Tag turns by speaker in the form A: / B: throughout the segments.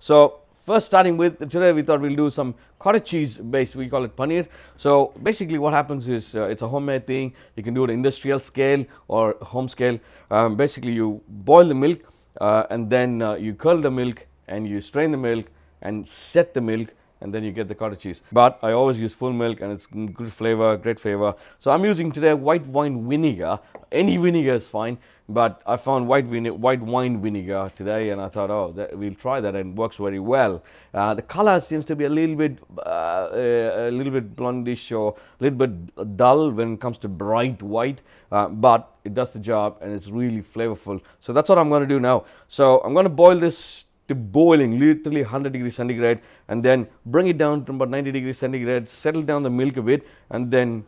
A: So first, starting with today, we thought we'll do some cottage cheese based. We call it paneer. So basically, what happens is it's a homemade thing. You can do it industrial scale or home scale. Basically, you boil the milk and then you curl the milk and you strain the milk and set the milk, and then you get the cottage cheese. But I always use full milk, and it's good flavor, great flavor. So I'm using today white wine vinegar. Any vinegar is fine, but I found white wine vinegar today, and I thought, oh, we'll try that, and it works very well. The color seems to be a little bit blondish or a little bit dull when it comes to bright white, but it does the job, and it's really flavorful. So that's what I'm going to do now. So I'm going to boil this to boiling, literally 100 degrees centigrade, and then bring it down to about 90 degrees centigrade, settle down the milk a bit, and then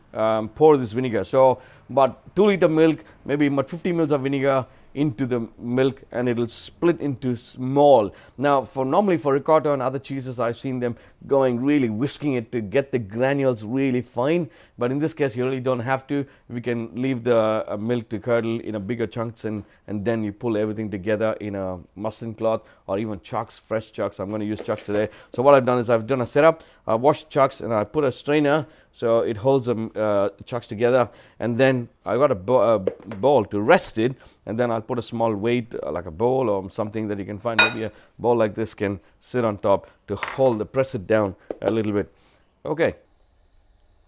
A: pour this vinegar. So about 2 liter milk, maybe about 50 mils of vinegar into the milk, and it'll split into small. Now normally for ricotta and other cheeses, I've seen them going really whisking it to get the granules really fine, but in this case you really don't have to. We can leave the milk to curdle in a bigger chunks, and then you pull everything together in a muslin cloth or even chucks, fresh chucks. I'm going to use chucks today. So what I've done is I've done a setup. I washed chucks and I put a strainer so it holds them chucks together, and then I got a bowl to rest it, and then I'll put a small weight like a bowl or something that you can find. Maybe a bowl like this can sit on top to press it down a little bit. Okay.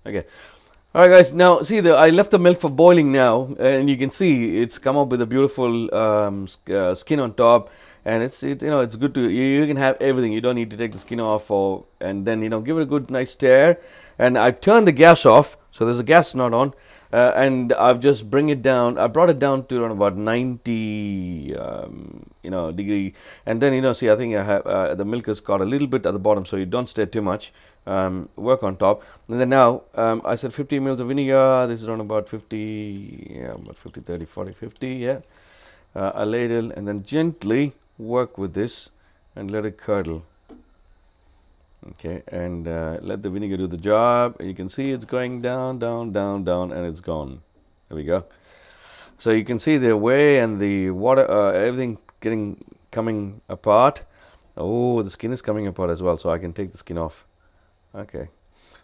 A: All right, guys. Now see, I left the milk for boiling now, and you can see it's come up with a beautiful skin on top, and it's good to you can have everything. You don't need to take the skin off, and then give it a good nice stir. And I've turned the gas off, so there's a gas not on, and I've just bring it down. I brought it down to around about 90 degree, and then see, I think I have the milk has got a little bit at the bottom, so you don't stir too much. Work on top, and then now I said 50 mils of vinegar. This is around about 50, about 50, 30, 40, 50, a ladle, and then gently work with this and let it curdle. Okay, and let the vinegar do the job. You can see it's going down, down, down, down, and it's gone. There we go. So you can see the whey and the water, everything coming apart. Oh, the skin is coming apart as well, so I can take the skin off. Okay,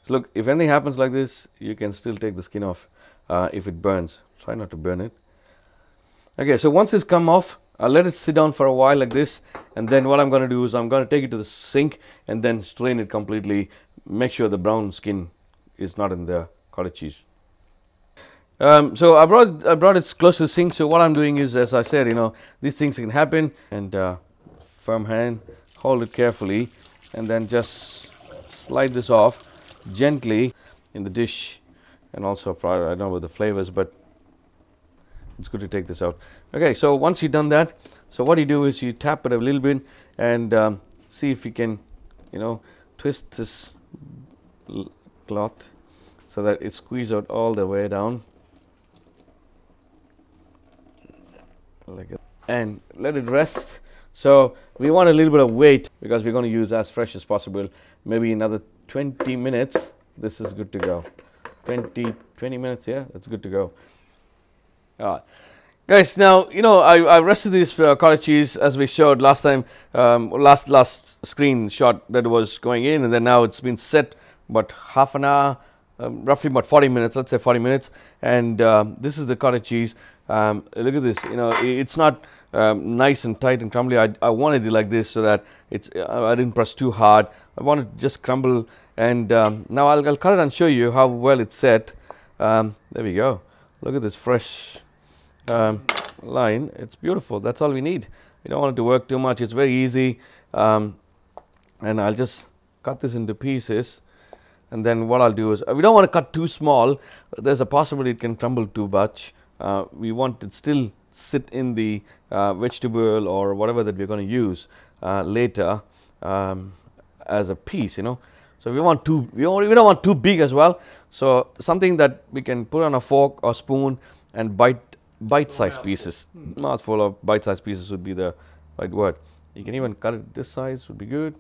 A: so look, if anything happens like this, you can still take the skin off if it burns. Try not to burn it. Okay, so once it's come off, I'll let it sit down for a while like this, and then what I'm going to do is I'm going to take it to the sink and then strain it completely. Make sure the brown skin is not in the cottage cheese. So I brought it close to the sink. So what I'm doing is, as I said, these things can happen, and firm hand, hold it carefully, and then just slide this off gently in the dish, and also I don't know about the flavors, but it's good to take this out. Okay, so once you've done that, so what you do is you tap it a little bit and see if you can, twist this cloth so that it squeezes out all the way down, like that, and let it rest. So we want a little bit of weight because we're going to use as fresh as possible. Maybe another 20 minutes. This is good to go. 20 minutes, yeah, that's good to go. Guys, now I rested this cottage cheese as we showed last time, last screenshot that was going in, and then now it's been set about half an hour, roughly about 40 minutes. Let's say 40 minutes, and this is the cottage cheese. Look at this. It's not nice and tight and crumbly. I wanted it like this so that I didn't press too hard. I wanted to just crumble, and now I'll cut it and show you how well it's set. There we go. Look at this fresh line. It's beautiful. That's all we need. We don't want it to work too much. It's very easy, and I'll just cut this into pieces, and then what I'll do is, we don't want to cut too small. There's a possibility it can crumble too much. We want it still sit in the vegetable or whatever that we're going to use later as a piece, So we don't want too big as well. So something that we can put on a fork or spoon and bite-sized pieces. Mouthful of bite-sized pieces would be the right word. You can even cut it this size, would be good.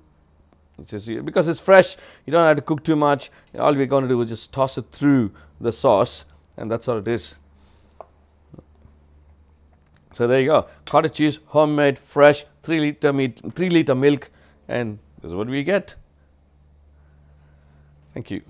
A: It's just, because it's fresh, you don't have to cook too much. All we're going to do is just toss it through the sauce, and that's all it is. So there you go, cottage cheese, homemade, fresh, 3 liter milk, and this is what we get. Thank you.